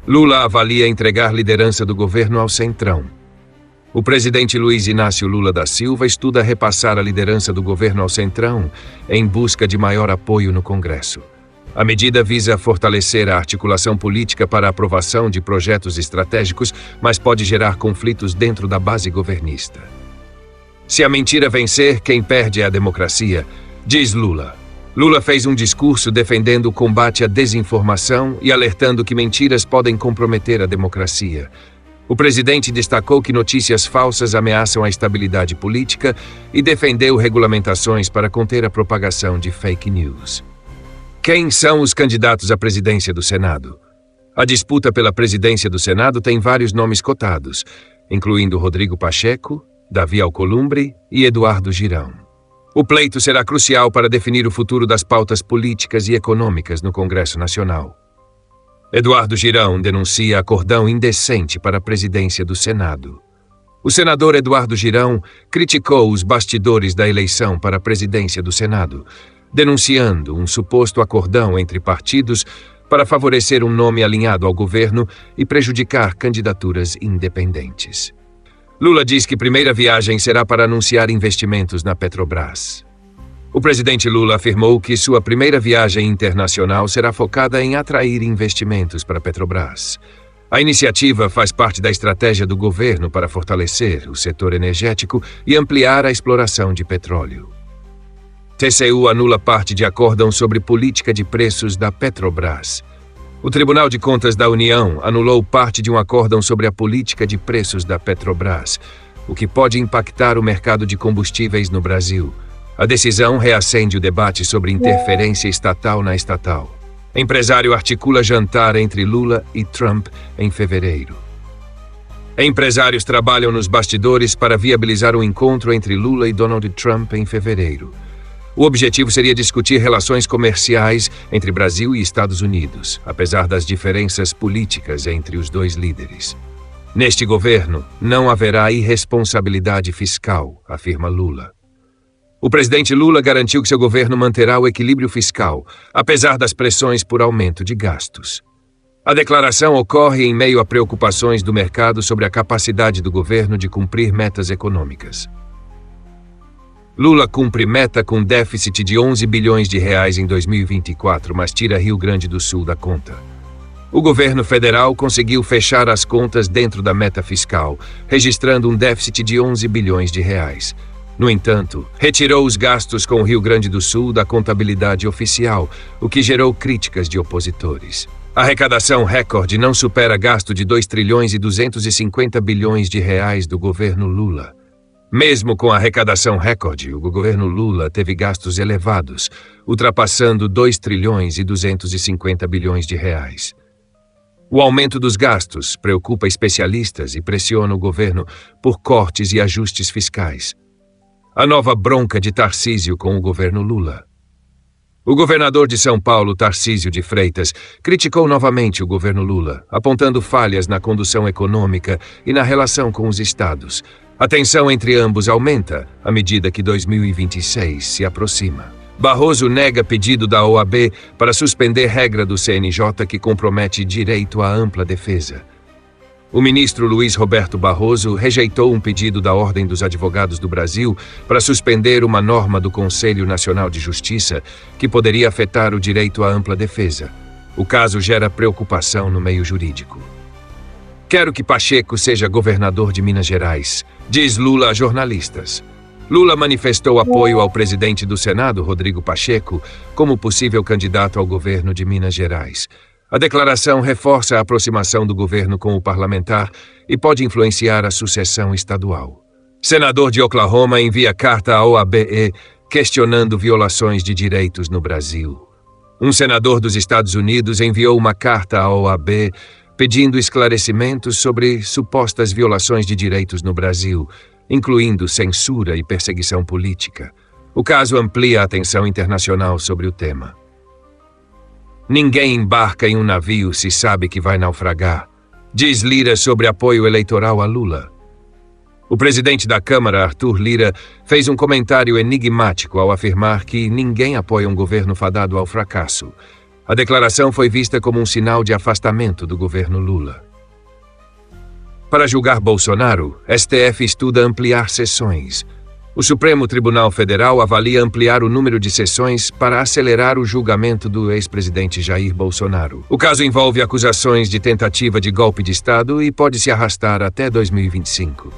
Lula avalia entregar liderança do governo ao Centrão. O presidente Luiz Inácio Lula da Silva estuda repassar a liderança do governo ao Centrão em busca de maior apoio no Congresso. A medida visa fortalecer a articulação política para a aprovação de projetos estratégicos, mas pode gerar conflitos dentro da base governista. Se a mentira vencer, quem perde é a democracia, diz Lula. Lula fez um discurso defendendo o combate à desinformação e alertando que mentiras podem comprometer a democracia. O presidente destacou que notícias falsas ameaçam a estabilidade política e defendeu regulamentações para conter a propagação de fake news. Quem são os candidatos à presidência do Senado? A disputa pela presidência do Senado tem vários nomes cotados, incluindo Rodrigo Pacheco, Davi Alcolumbre e Eduardo Girão. O pleito será crucial para definir o futuro das pautas políticas e econômicas no Congresso Nacional. Eduardo Girão denuncia acordão indecente para a presidência do Senado. O senador Eduardo Girão criticou os bastidores da eleição para a presidência do Senado, denunciando um suposto acordão entre partidos para favorecer um nome alinhado ao governo e prejudicar candidaturas independentes. Lula diz que primeira viagem será para anunciar investimentos na Petrobras. O presidente Lula afirmou que sua primeira viagem internacional será focada em atrair investimentos para a Petrobras. A iniciativa faz parte da estratégia do governo para fortalecer o setor energético e ampliar a exploração de petróleo. TCU anula parte de acórdão sobre política de preços da Petrobras. O Tribunal de Contas da União anulou parte de um acórdão sobre a política de preços da Petrobras, o que pode impactar o mercado de combustíveis no Brasil. A decisão reacende o debate sobre interferência estatal na estatal. Empresário articula jantar entre Lula e Trump em fevereiro. Empresários trabalham nos bastidores para viabilizar um encontro entre Lula e Donald Trump em fevereiro. O objetivo seria discutir relações comerciais entre Brasil e Estados Unidos, apesar das diferenças políticas entre os dois líderes. Neste governo, não haverá irresponsabilidade fiscal, afirma Lula. O presidente Lula garantiu que seu governo manterá o equilíbrio fiscal, apesar das pressões por aumento de gastos. A declaração ocorre em meio a preocupações do mercado sobre a capacidade do governo de cumprir metas econômicas. Lula cumpre meta com déficit de 11 bilhões de reais em 2024, mas tira Rio Grande do Sul da conta. O governo federal conseguiu fechar as contas dentro da meta fiscal, registrando um déficit de 11 bilhões de reais. No entanto, retirou os gastos com o Rio Grande do Sul da contabilidade oficial, o que gerou críticas de opositores. A arrecadação recorde não supera gasto de 2 trilhões e 250 bilhões de reais do governo Lula. Mesmo com a arrecadação recorde, o governo Lula teve gastos elevados, ultrapassando 2 trilhões e 250 bilhões de reais. O aumento dos gastos preocupa especialistas e pressiona o governo por cortes e ajustes fiscais. A nova bronca de Tarcísio com o governo Lula. O governador de São Paulo, Tarcísio de Freitas, criticou novamente o governo Lula, apontando falhas na condução econômica e na relação com os estados. A tensão entre ambos aumenta à medida que 2026 se aproxima. Barroso nega pedido da OAB para suspender regra do CNJ que compromete direito à ampla defesa. O ministro Luiz Roberto Barroso rejeitou um pedido da Ordem dos Advogados do Brasil para suspender uma norma do Conselho Nacional de Justiça que poderia afetar o direito à ampla defesa. O caso gera preocupação no meio jurídico. Quero que Pacheco seja governador de Minas Gerais, diz Lula a jornalistas. Lula manifestou apoio ao presidente do Senado, Rodrigo Pacheco, como possível candidato ao governo de Minas Gerais. A declaração reforça a aproximação do governo com o parlamentar e pode influenciar a sucessão estadual. Senador de Oklahoma envia carta à OABE questionando violações de direitos no Brasil. Um senador dos Estados Unidos enviou uma carta à OAB pedindo esclarecimentos sobre supostas violações de direitos no Brasil, incluindo censura e perseguição política. O caso amplia a atenção internacional sobre o tema. Ninguém embarca em um navio se sabe que vai naufragar, diz Lira sobre apoio eleitoral a Lula. O presidente da Câmara, Arthur Lira, fez um comentário enigmático ao afirmar que ninguém apoia um governo fadado ao fracasso. A declaração foi vista como um sinal de afastamento do governo Lula. Para julgar Bolsonaro, STF estuda ampliar sessões. O Supremo Tribunal Federal avalia ampliar o número de sessões para acelerar o julgamento do ex-presidente Jair Bolsonaro. O caso envolve acusações de tentativa de golpe de Estado e pode se arrastar até 2025.